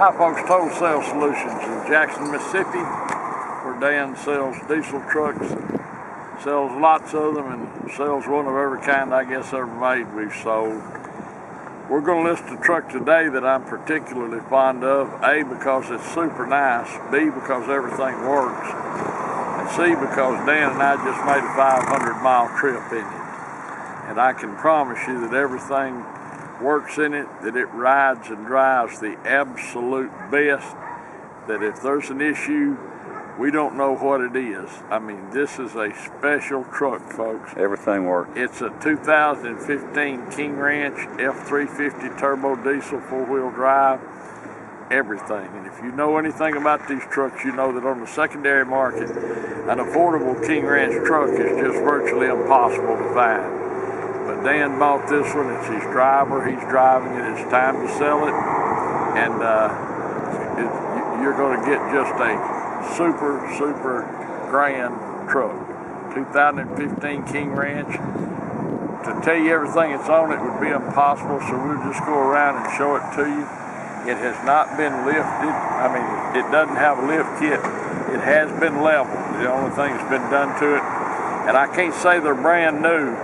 Hi folks, Total Sales Solutions in Jackson, Mississippi, where Dan sells diesel trucks, sells lots of them, and sells one of every kind I guess ever made we've sold. We're going to list a truck today that I'm particularly fond of, A, because it's super nice, B, because everything works, and C, because Dan and I just made a 500-mile trip in it. And I can promise you that everything works in it, that it rides and drives the absolute best, that if there's an issue, we don't know what it is. I mean, this is a special truck, folks. Everything works. It's a 2015 King Ranch F350 turbo diesel four-wheel drive, everything. And if you know anything about these trucks, you know that on the secondary market, an affordable King Ranch truck is just virtually impossible to find. But Dan bought this one. It's his driver. He's driving it. It's time to sell it. And you're going to get just a super, super grand truck. 2015 King Ranch. To tell you everything that's on it would be impossible, so we'll just go around and show it to you. It has not been lifted. I mean, it doesn't have a lift kit. It has been leveled. The only thing that's been done to it. And I can't say they're brand new,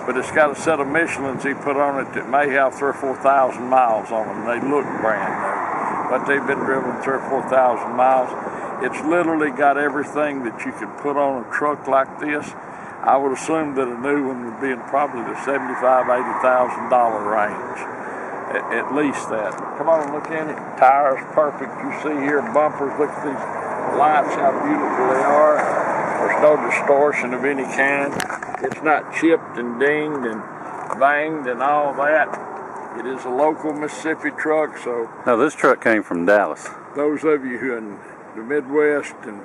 but it's got a set of Michelins he put on it that may have 3,000 or 4,000 miles on them. They look brand new, but they've been driven 3,000 or 4,000 miles. It's literally got everything that you could put on a truck like this. I would assume that a new one would be in probably the $75,000, $80,000 range, at least that. Come on and look at it. Tires perfect. You see here bumpers. Look at these lights, how beautiful they are. There's no distortion of any kind. It's not chipped and dinged and banged and all that. It is a local Mississippi truck, so... No, this truck came from Dallas. Those of you who in the Midwest and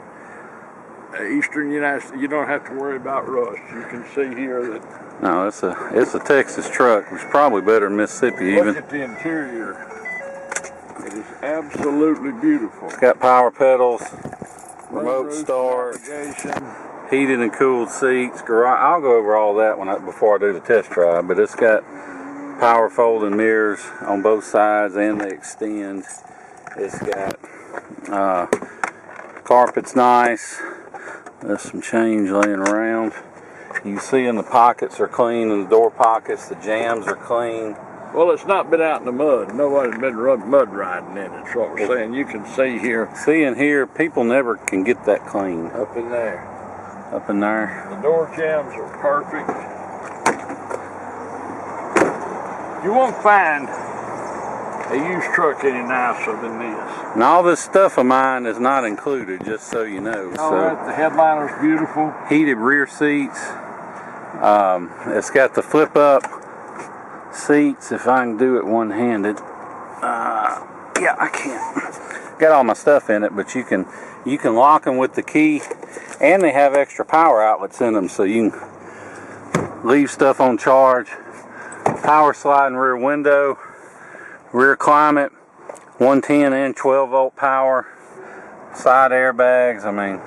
Eastern United States, you don't have to worry about rust. You can see here that... No, it's a Texas truck. It's probably better than Mississippi even. Look at the interior. It is absolutely beautiful. It's got power pedals, remote start, navigation, heated and cooled seats. I'll go over all that before I do the test drive, but it's got power folding mirrors on both sides and they extend. It's got carpet's nice. There's some change laying around. You see in the pockets are clean, and the door pockets, the jambs are clean. Well, it's not been out in the mud. Nobody's been mud riding in it, that's what we're saying. You can see here. See in here, people never can get that clean. Up in there. Up in there. The door jambs are perfect. You won't find a used truck any nicer than this. And all this stuff of mine is not included, just so you know. All right, the headliner's beautiful. Heated rear seats. It's got the flip up seats, if I can do it one-handed. Yeah, I can't. Got all my stuff in it, but you can lock them with the key, and they have extra power outlets in them, so you can leave stuff on charge. Power sliding rear window, rear climate, 110 and 12 volt power, side airbags. I mean,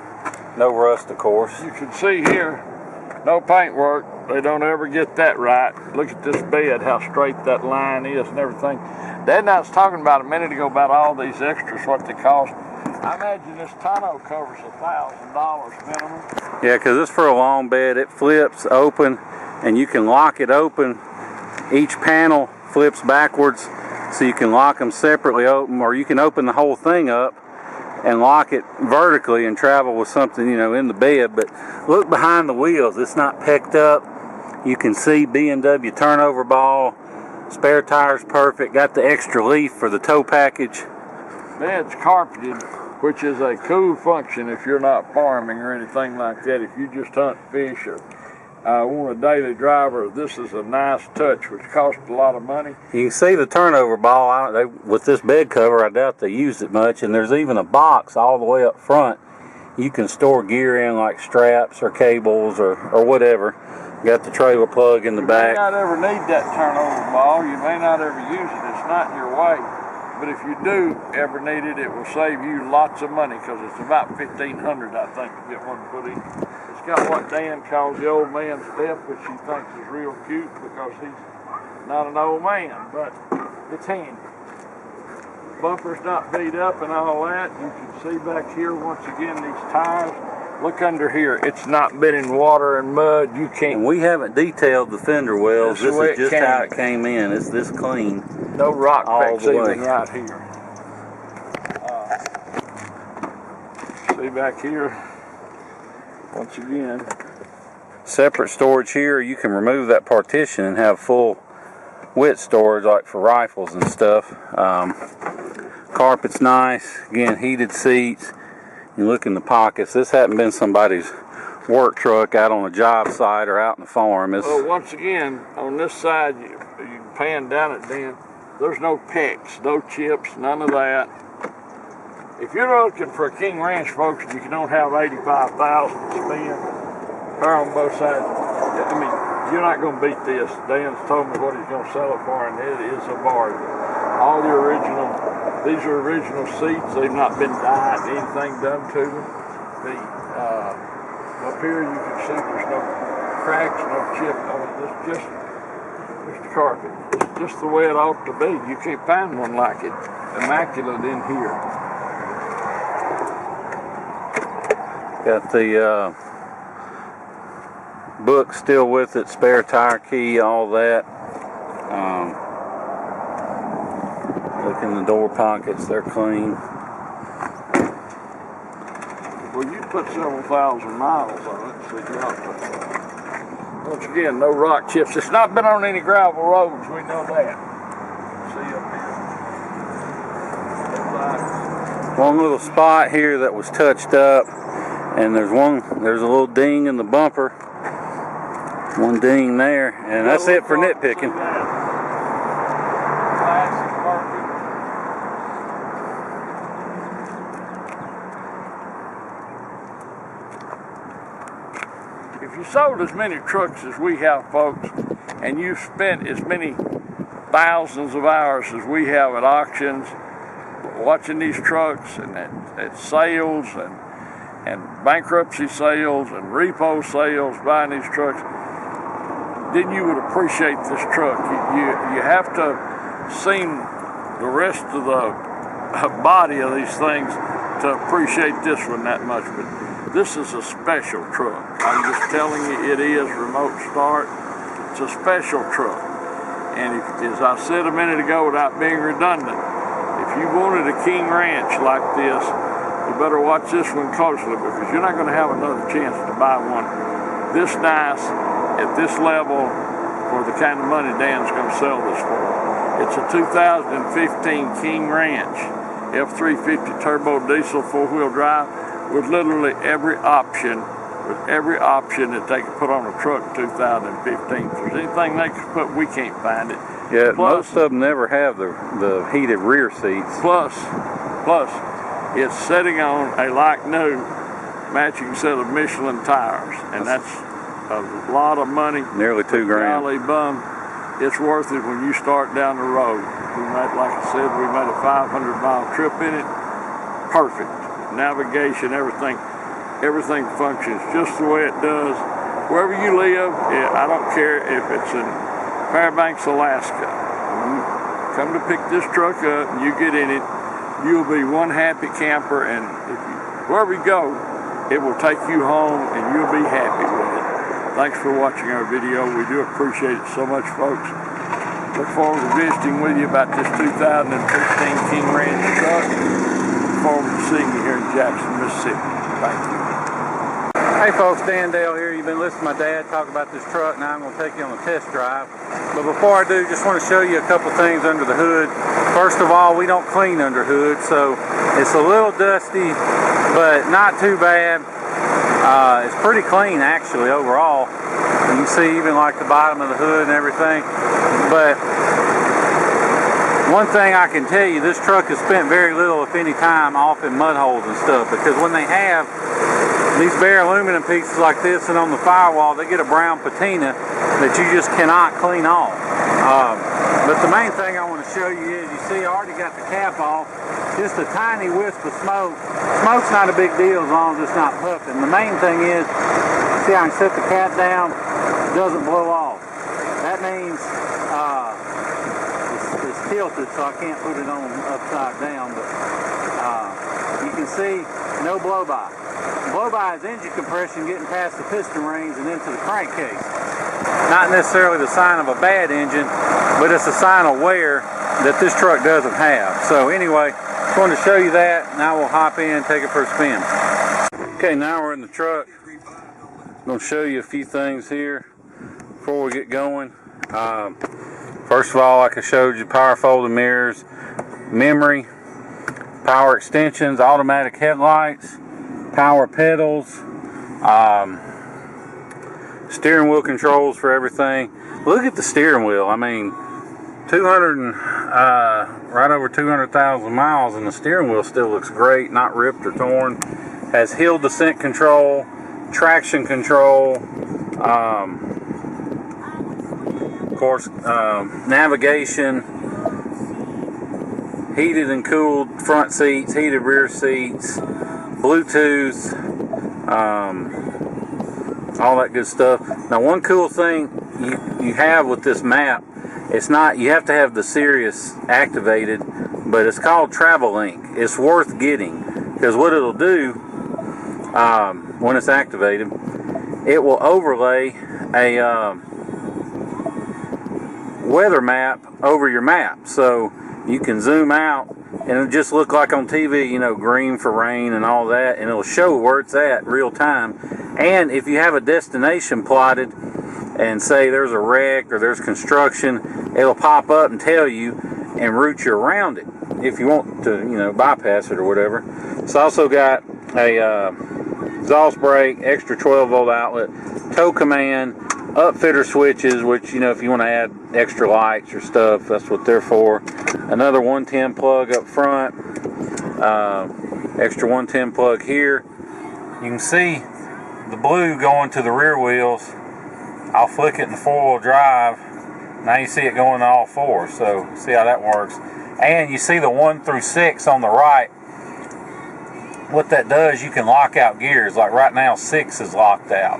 no rust, of course. You can see here, no paint work. They don't ever get that right. Look at this bed, how straight that line is and everything. Dad and I was talking about a minute ago about all these extras, what they cost. I imagine this tonneau covers $1,000 minimum. Yeah, because it's for a long bed. It flips open, and you can lock it open. Each panel flips backwards, so you can lock them separately open, or you can open the whole thing up and lock it vertically and travel with something, you know, in the bed. But look behind the wheels. It's not pecked up. You can see B&W turnover ball. Spare tires perfect. Got the extra leaf for the tow package. Bed's carpeted, which is a cool function if you're not farming or anything like that. If you just hunt, fish, or want a daily driver, this is a nice touch, which costs a lot of money. You can see the turnover ball. With this bed cover, I doubt they used it much. And there's even a box all the way up front. You can store gear in, like straps or cables or whatever. Got the trailer plug in the back. You may not ever need that turnover ball. You may not ever use it. It's not in your way. But if you do ever need it, it will save you lots of money, because it's about $1,500, I think, to get one put in. It's got what Dan calls the old man step, which he thinks is real cute because he's not an old man, but it's handy. bumper's not beat up and all that. You can see back here once again these tires. Look under here. It's not been in water and mud. You can't. And we haven't detailed the fender wells. This is just how it came. came in. It's this clean. No rock pecks the way. even right here. See back here. Once again. Separate storage here. You can remove that partition and have full width storage like for rifles and stuff. Carpet's nice. Again, heated seats. You look in the pockets. This hadn't been somebody's work truck out on a job site or out in the farm. Well, once again, on this side, you can pan down it, Dan. There's no pecks, no chips, none of that. If you're looking for a King Ranch, folks, you can only have $85,000 to spend. They're on both sides. I mean, you're not going to beat this. Dan's told me what he's going to sell it for, and it is a bargain. All the original, these are original seats. They've not been dyed, anything done to them. Up here you can see there's no cracks, no chip on it. This just the carpet. It's just the way it ought to be. You can't find one like it. Immaculate in here. Got the book still with it, spare tire key, all that. Look in the door pockets, they're clean. Well, you put several thousand miles on it, so you ought to. Once again, no rock chips. It's not been on any gravel roads, we know that. See up here. One little spot here that was touched up, and there's a little ding in the bumper. One ding there, and that's it for nitpicking. If you sold as many trucks as we have, folks, and you spent as many thousands of hours as we have at auctions, watching these trucks and at sales and bankruptcy sales and repo sales, buying these trucks, then you would appreciate this truck. You have to see the rest of the body of these things to appreciate this one that much. But this is a special truck. I'm just telling you, it is remote start. It's a special truck. And as I said a minute ago, without being redundant, if you wanted a King Ranch like this, you better watch this one closely, because you're not going to have another chance to buy one this nice at this level for the kind of money Dan's going to sell this for. It's a 2015 King Ranch F350 turbo diesel 4-wheel drive with literally every option that they could put on a truck in 2015. If there's anything they could put, we can't find it. Yeah, plus, most of them never have the heated rear seats. Plus, it's sitting on a like new matching set of Michelin tires, and that's a lot of money. Nearly $2 grand. Golly bum, it's worth it when you start down the road. We made, like I said, we made a 500-mile trip in it. Perfect. Navigation, everything functions just the way it does. Wherever you live, I don't care if it's in Fairbanks, Alaska. When you come to pick this truck up and you get in it, you'll be one happy camper, and wherever you go, it will take you home and you'll be happy with it. Thanks for watching our video. We do appreciate it so much, folks. Look forward to visiting with you about this 2015 King Ranch truck. Look forward to seeing you here in Jackson, Mississippi. Thank you. Hey folks, Dan Dale here. You've been listening to my dad talk about this truck. Now I'm going to take you on a test drive. But before I do, just want to show you a couple things under the hood. First of all, we don't clean under hood, so it's a little dusty, but not too bad. It's pretty clean actually overall. You can see even like the bottom of the hood and everything. But one thing I can tell you, this truck has spent very little, if any, time off in mud holes and stuff, because when they have these bare aluminum pieces like this and on the firewall, they get a brown patina that you just cannot clean off. But the main thing I want to show you is, you see I already got the cap off, just a tiny wisp of smoke. Smoke's not a big deal as long as it's not puffing. The main thing is, see, I can set the cap down, it doesn't blow off. That means it's tilted, so I can't put it on upside down, but you can see no blow-by. Blow-by is engine compression getting past the piston rings and into the crankcase. Not necessarily the sign of a bad engine, but it's a sign of wear that this truck doesn't have. So anyway, just wanted to show you that. Now we'll hop in and take it for a spin. Okay, now we're in the truck. I'm going to show you a few things here before we get going. First of all, like I showed you, power folding mirrors, memory, power extensions, automatic headlights, power pedals, steering wheel controls for everything. Look at the steering wheel. I mean, right over 200,000 miles, and the steering wheel still looks great, not ripped or torn. Has hill descent control, traction control, of course, navigation, heated and cooled front seats, heated rear seats, Bluetooth, all that good stuff. Now, one cool thing you have with this map, it's not, you have to have the Sirius activated, but it's called Travel Link. It's worth getting, because what it'll do when it's activated, it will overlay a weather map over your map, so you can zoom out and it'll just look like on TV, you know, green for rain and all that, and it'll show where it's at real time. And if you have a destination plotted and say there's a wreck or there's construction, it'll pop up and tell you and route you around it if you want to, you know, bypass it or whatever. It's also got a exhaust brake, extra 12-volt outlet, tow command, upfitter switches, which, you know, if you want to add extra lights or stuff, that's what they're for. Another 110 plug up front, extra 110 plug here. You can see the blue going to the rear wheels. I'll flick it in the 4-wheel drive. Now you see it going to all four, so see how that works. And you see the 1 through 6 on the right. What that does, you can lock out gears. Like right now, 6 is locked out.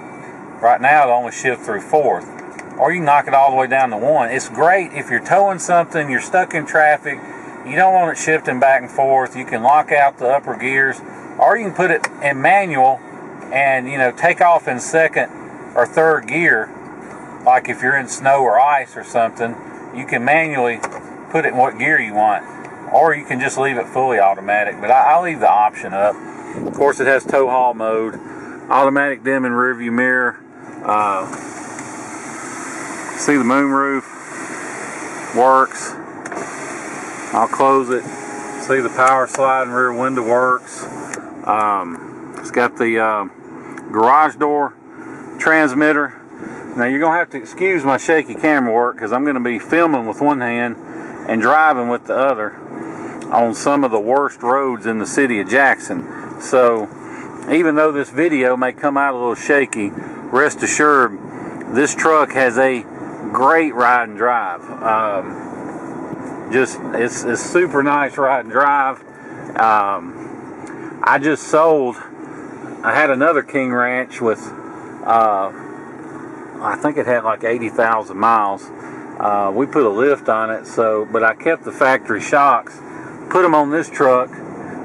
Right now, it'll only shift through 4th. Or you can knock it all the way down to 1. It's great if you're towing something, you're stuck in traffic, you don't want it shifting back and forth. You can lock out the upper gears, or you can put it in manual and, you know, take off in 2nd or 3rd gear. Like if you're in snow or ice or something, you can manually put it in what gear you want. Or you can just leave it fully automatic, but I leave the option up. Of course, it has tow haul mode, automatic dim and rear view mirror. See the moonroof works. I'll close it. See the power slide and rear window works. It's got the garage door transmitter. Now you're gonna have to excuse my shaky camera work because I'm gonna be filming with one hand and driving with the other on some of the worst roads in the city of Jackson. So even though this video may come out a little shaky, rest assured this truck has a great ride and drive. It's super nice ride and drive. I just sold, I had another King Ranch with I think it had like 80,000 miles. We put a lift on it, but I kept the factory shocks, put them on this truck,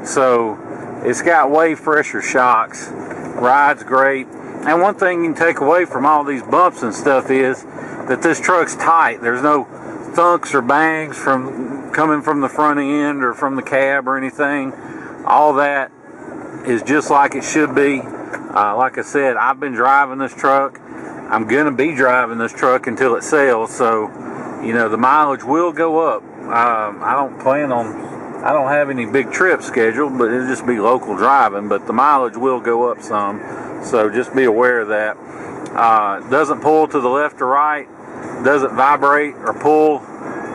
so it's got way fresher shocks. Rides great. And one thing you can take away from all these bumps and stuff is that this truck's tight. There's no thunks or bangs coming from the front end or from the cab or anything. All that is just like it should be. Like I said, I've been driving this truck. I'm going to be driving this truck until it sells, so, you know, the mileage will go up. I don't have any big trips scheduled, but it'll just be local driving, but the mileage will go up some, so just be aware of that. It doesn't pull to the left or right, doesn't vibrate or pull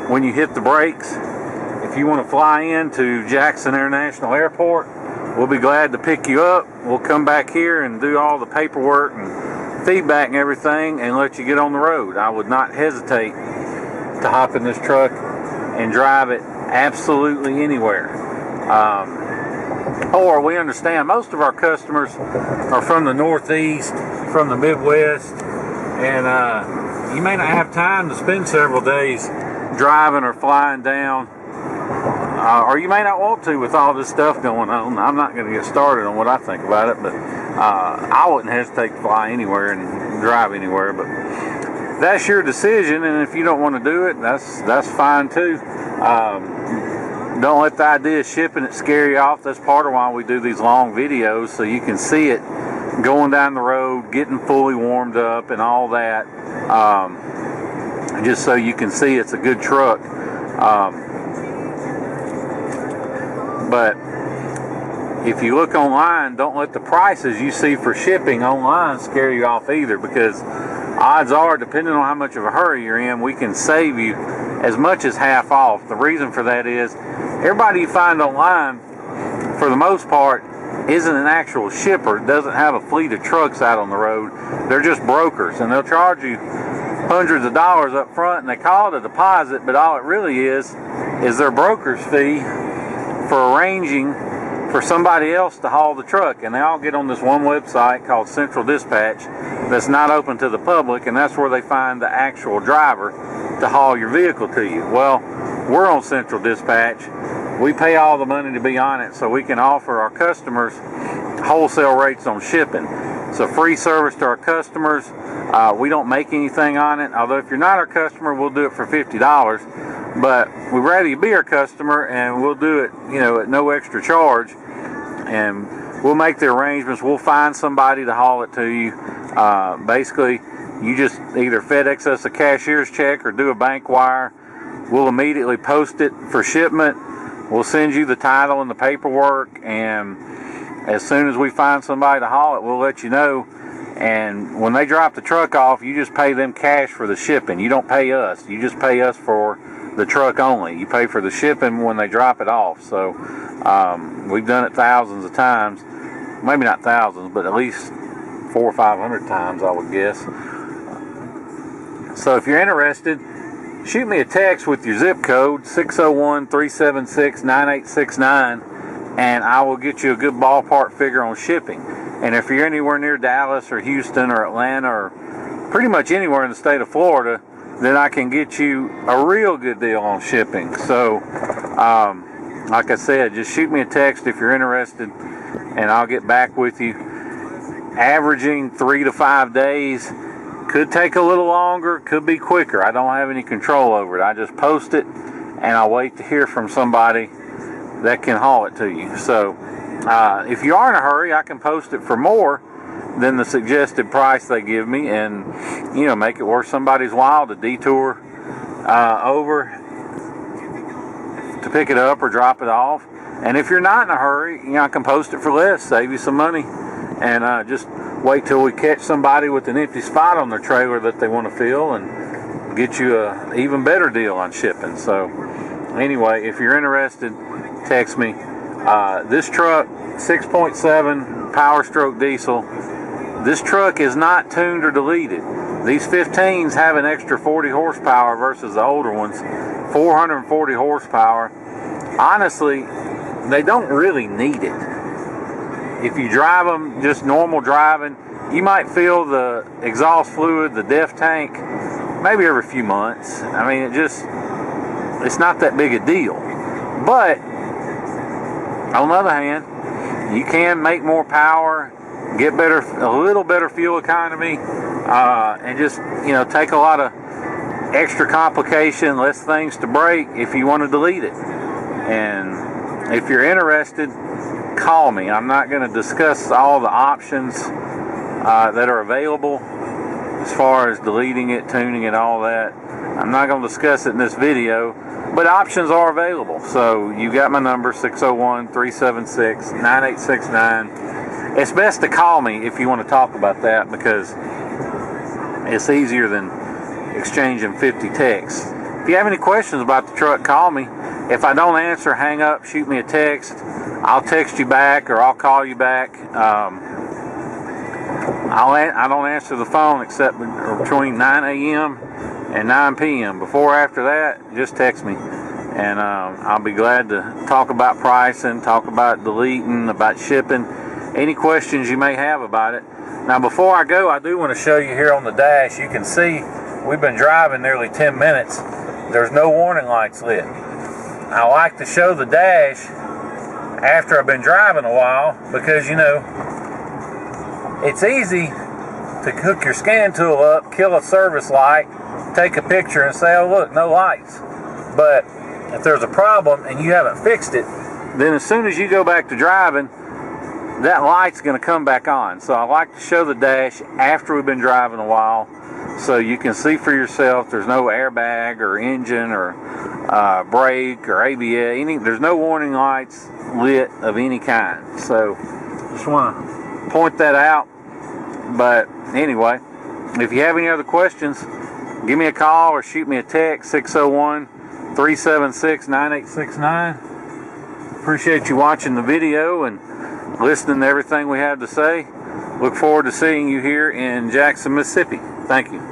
when you hit the brakes. If you want to fly into Jackson International Airport, we'll be glad to pick you up. We'll come back here and do all the paperwork and feedback and everything and let you get on the road. I would not hesitate to hop in this truck and drive it absolutely anywhere. Or we understand most of our customers are from the Northeast, from the Midwest, and you may not have time to spend several days driving or flying down, or you may not want to with all this stuff going on. I'm not going to get started on what I think about it, but I wouldn't hesitate to fly anywhere and drive anywhere. But that's your decision, and if you don't want to do it, that's fine too. Don't let the idea of shipping it scare you off. That's part of why we do these long videos, so you can see it going down the road, getting fully warmed up and all that, just so you can see it's a good truck. But if you look online, don't let the prices you see for shipping online scare you off either, because odds are, depending on how much of a hurry you're in, we can save you as much as half off. The reason for that is everybody you find online, for the most part, isn't an actual shipper, doesn't have a fleet of trucks out on the road. They're just brokers, and they'll charge you hundreds of dollars up front, and they call it a deposit, but all it really is their broker's fee for arranging for somebody else to haul the truck. And they all get on this one website called Central Dispatch that's not open to the public, and that's where they find the actual driver to haul your vehicle to you. Well, we're on Central Dispatch. We pay all the money to be on it, so we can offer our customers wholesale rates on shipping. It's a free service to our customers. We don't make anything on it, although if you're not our customer, we'll do it for $50. But we'd rather you be our customer, and we'll do it, at no extra charge. And we'll make the arrangements. We'll find somebody to haul it to you. Basically, you just either FedEx us a cashier's check or do a bank wire. We'll immediately post it for shipment. We'll send you the title and the paperwork, and as soon as we find somebody to haul it, we'll let you know. And when they drop the truck off, you just pay them cash for the shipping. You don't pay us. You just pay us for the truck only. You pay for the shipping when they drop it off. So we've done it thousands of times. Maybe not thousands, but at least 400 or 500 times, I would guess. So if you're interested, shoot me a text with your zip code, 601-376-9869, and I will get you a good ballpark figure on shipping. And if you're anywhere near Dallas or Houston or Atlanta or pretty much anywhere in the state of Florida, then I can get you a real good deal on shipping. So, like I said, just shoot me a text if you're interested, and I'll get back with you. Averaging 3 to 5 days. Could take a little longer, could be quicker. I don't have any control over it. I just post it, and I'll wait to hear from somebody that can haul it to you. So if you are in a hurry, I can post it for more than the suggested price they give me, and make it worth somebody's while to detour over to pick it up or drop it off. And if you're not in a hurry, I can post it for less, save you some money, and just wait till we catch somebody with an empty spot on their trailer that they want to fill, and get you a even better deal on shipping. So anyway, if you're interested, text me. This truck, 6.7 Power Stroke diesel. This truck is not tuned or deleted. These 15s have an extra 40 horsepower versus the older ones, 440 horsepower. Honestly, they don't really need it. If you drive them just normal driving, you might feel the exhaust fluid, the DEF tank, maybe every few months. I mean, it's not that big a deal. But on the other hand, you can make more power, get a little better fuel economy, and just take a lot of extra complication, less things to break if you want to delete it. And if you're interested, call me. I'm not going to discuss all the options that are available as far as deleting it, tuning it, all that. I'm not going to discuss it in this video, but options are available. So you got my number, 601-376-9869. It's best to call me if you want to talk about that, because it's easier than exchanging 50 texts. If you have any questions about the truck, call me. If I don't answer, hang up, shoot me a text. I'll text you back, or I'll call you back. I don't answer the phone except between 9 a.m. and 9 p.m. Before or after that, just text me, and I'll be glad to talk about pricing, talk about deleting, about shipping, any questions you may have about it. Now, before I go, I do want to show you here on the dash. You can see we've been driving nearly 10 minutes, there's no warning lights lit. I like to show the dash after I've been driving a while because, you know, it's easy to hook your scan tool up, kill a service light, take a picture and say, oh look, no lights. But if there's a problem and you haven't fixed it, then as soon as you go back to driving, that light's going to come back on. So I like to show the dash after we've been driving a while so you can see for yourself. There's no airbag or engine or brake or ABS. There's no warning lights lit of any kind. So just want to point that out. But anyway, if you have any other questions, give me a call or shoot me a text, 601-376-9869. Appreciate you watching the video and listening to everything we have to say. Look forward to seeing you here in Jackson, Mississippi. Thank you.